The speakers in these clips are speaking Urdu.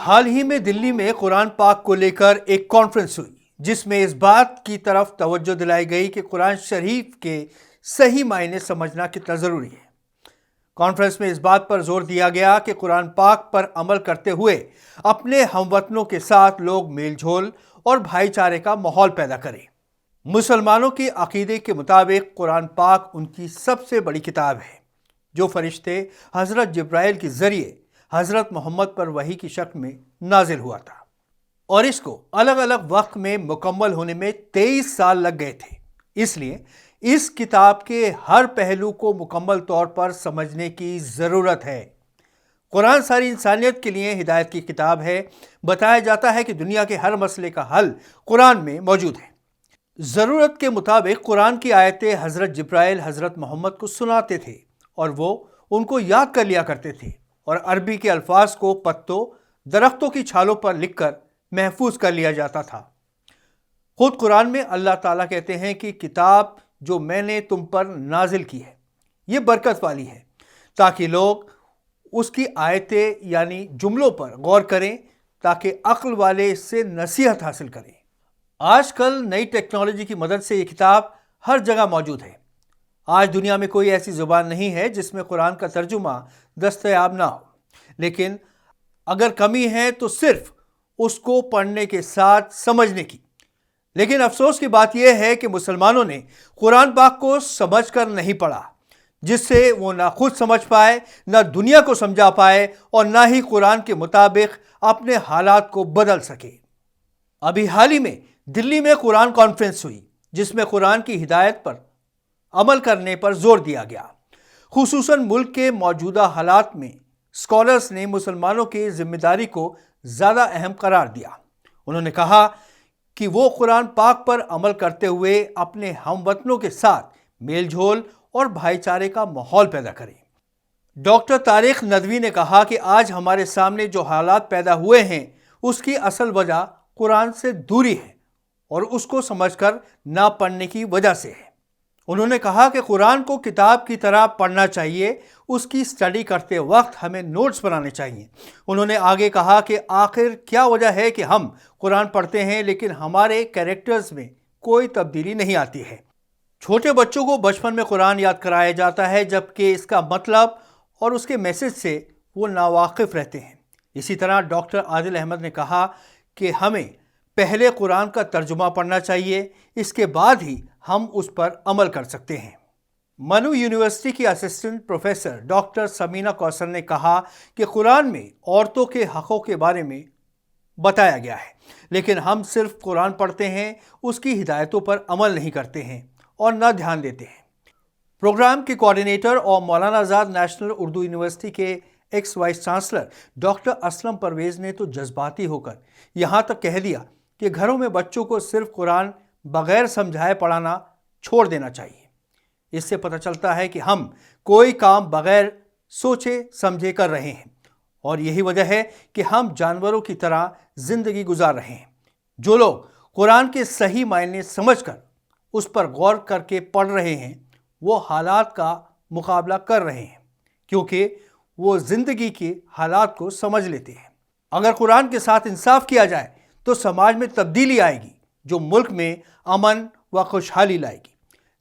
حال ہی میں دلی میں قرآن پاک کو لے کر ایک کانفرنس ہوئی جس میں اس بات کی طرف توجہ دلائی گئی کہ قرآن شریف کے صحیح معنی سمجھنا کتنا ضروری ہے۔ کانفرنس میں اس بات پر زور دیا گیا کہ قرآن پاک پر عمل کرتے ہوئے اپنے ہم وطنوں کے ساتھ لوگ میل جول اور بھائی چارے کا ماحول پیدا کریں۔ مسلمانوں کے عقیدے کے مطابق قرآن پاک ان کی سب سے بڑی کتاب ہے جو فرشتے حضرت جبرائیل کے ذریعے حضرت محمد پر وحی کی شکل میں نازل ہوا تھا، اور اس کو الگ الگ وقت میں مکمل ہونے میں 23 سال لگ گئے تھے۔ اس لیے اس کتاب کے ہر پہلو کو مکمل طور پر سمجھنے کی ضرورت ہے۔ قرآن ساری انسانیت کے لیے ہدایت کی کتاب ہے۔ بتایا جاتا ہے کہ دنیا کے ہر مسئلے کا حل قرآن میں موجود ہے۔ ضرورت کے مطابق قرآن کی آیتیں حضرت جبرائیل حضرت محمد کو سناتے تھے اور وہ ان کو یاد کر لیا کرتے تھے، اور عربی کے الفاظ کو پتوں، درختوں کی چھالوں پر لکھ کر محفوظ کر لیا جاتا تھا۔ خود قرآن میں اللہ تعالیٰ کہتے ہیں کہ کتاب جو میں نے تم پر نازل کی ہے یہ برکت والی ہے، تاکہ لوگ اس کی آیتیں یعنی جملوں پر غور کریں تاکہ عقل والے اس سے نصیحت حاصل کریں۔ آج کل نئی ٹیکنالوجی کی مدد سے یہ کتاب ہر جگہ موجود ہے۔ آج دنیا میں کوئی ایسی زبان نہیں ہے جس میں قرآن کا ترجمہ دستیاب نہ ہو، لیکن اگر کمی ہے تو صرف اس کو پڑھنے کے ساتھ سمجھنے کی۔ لیکن افسوس کی بات یہ ہے کہ مسلمانوں نے قرآن پاک کو سمجھ کر نہیں پڑھا، جس سے وہ نہ خود سمجھ پائے، نہ دنیا کو سمجھا پائے، اور نہ ہی قرآن کے مطابق اپنے حالات کو بدل سکے۔ ابھی حال ہی میں دلی میں قرآن کانفرنس ہوئی جس میں قرآن کی ہدایت پر عمل کرنے پر زور دیا گیا۔ خصوصاً ملک کے موجودہ حالات میں اسکالرز نے مسلمانوں کی ذمہ داری کو زیادہ اہم قرار دیا۔ انہوں نے کہا کہ وہ قرآن پاک پر عمل کرتے ہوئے اپنے ہم وطنوں کے ساتھ میل جول اور بھائی چارے کا ماحول پیدا کریں۔ ڈاکٹر طارق ندوی نے کہا کہ آج ہمارے سامنے جو حالات پیدا ہوئے ہیں اس کی اصل وجہ قرآن سے دوری ہے اور اس کو سمجھ کر نہ پڑھنے کی وجہ سے ہے۔ انہوں نے کہا کہ قرآن کو کتاب کی طرح پڑھنا چاہیے، اس کی سٹڈی کرتے وقت ہمیں نوٹس بنانے چاہیے۔ انہوں نے آگے کہا کہ آخر کیا وجہ ہے کہ ہم قرآن پڑھتے ہیں لیکن ہمارے کیریکٹرز میں کوئی تبدیلی نہیں آتی ہے۔ چھوٹے بچوں کو بچپن میں قرآن یاد کرایا جاتا ہے جبکہ اس کا مطلب اور اس کے میسج سے وہ ناواقف رہتے ہیں۔ اسی طرح ڈاکٹر عادل احمد نے کہا کہ ہمیں پہلے قرآن کا ترجمہ پڑھنا چاہیے، اس کے بعد ہی ہم اس پر عمل کر سکتے ہیں۔ منو یونیورسٹی کی اسسٹنٹ پروفیسر ڈاکٹر سمینہ کوثر نے کہا کہ قرآن میں عورتوں کے حقوق کے بارے میں بتایا گیا ہے، لیکن ہم صرف قرآن پڑھتے ہیں، اس کی ہدایتوں پر عمل نہیں کرتے ہیں اور نہ دھیان دیتے ہیں۔ پروگرام کے کوارڈینیٹر اور مولانا آزاد نیشنل اردو یونیورسٹی کے ex vice chancellor doctor Aslam Parvez نے تو جذباتی ہو کر یہاں تک کہہ دیا کہ گھروں میں بچوں کو صرف قرآن بغیر سمجھائے پڑھانا چھوڑ دینا چاہیے۔ اس سے پتہ چلتا ہے کہ ہم کوئی کام بغیر سوچے سمجھے کر رہے ہیں، اور یہی وجہ ہے کہ ہم جانوروں کی طرح زندگی گزار رہے ہیں۔ جو لوگ قرآن کے صحیح معنی سمجھ کر اس پر غور کر کے پڑھ رہے ہیں وہ حالات کا مقابلہ کر رہے ہیں، کیونکہ وہ زندگی کے حالات کو سمجھ لیتے ہیں۔ اگر قرآن کے ساتھ انصاف کیا جائے تو سماج میں تبدیلی آئے گی جو ملک میں امن و خوشحالی لائے گی۔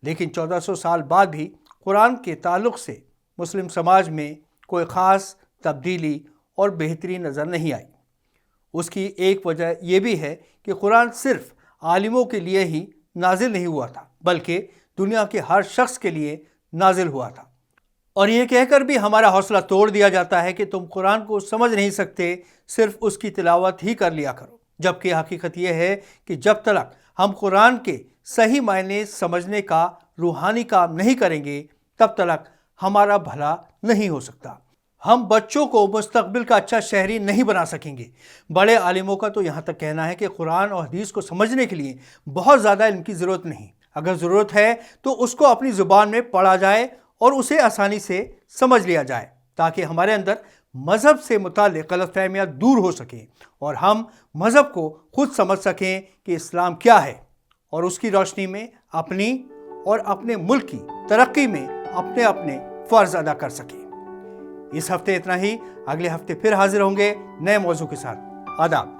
لیکن 1400 سال بعد بھی قرآن کے تعلق سے مسلم سماج میں کوئی خاص تبدیلی اور بہتری نظر نہیں آئی۔ اس کی ایک وجہ یہ بھی ہے کہ قرآن صرف عالموں کے لیے ہی نازل نہیں ہوا تھا بلکہ دنیا کے ہر شخص کے لیے نازل ہوا تھا، اور یہ کہہ کر بھی ہمارا حوصلہ توڑ دیا جاتا ہے کہ تم قرآن کو سمجھ نہیں سکتے، صرف اس کی تلاوت ہی کر لیا کرو، جبکہ حقیقت یہ ہے کہ جب تک ہم قرآن کے صحیح معنی سمجھنے کا روحانی کام نہیں کریں گے تب تک ہمارا بھلا نہیں ہو سکتا۔ ہم بچوں کو مستقبل کا اچھا شہری نہیں بنا سکیں گے۔ بڑے عالموں کا تو یہاں تک کہنا ہے کہ قرآن اور حدیث کو سمجھنے کے لیے بہت زیادہ علم کی ضرورت نہیں، اگر ضرورت ہے تو اس کو اپنی زبان میں پڑھا جائے اور اسے آسانی سے سمجھ لیا جائے تاکہ ہمارے اندر مذہب سے متعلق غلط فہمیاں دور ہو سکیں اور ہم مذہب کو خود سمجھ سکیں کہ اسلام کیا ہے، اور اس کی روشنی میں اپنی اور اپنے ملک کی ترقی میں اپنے اپنے فرض ادا کر سکیں۔ اس ہفتے اتنا ہی، اگلے ہفتے پھر حاضر ہوں گے نئے موضوع کے ساتھ۔ آداب.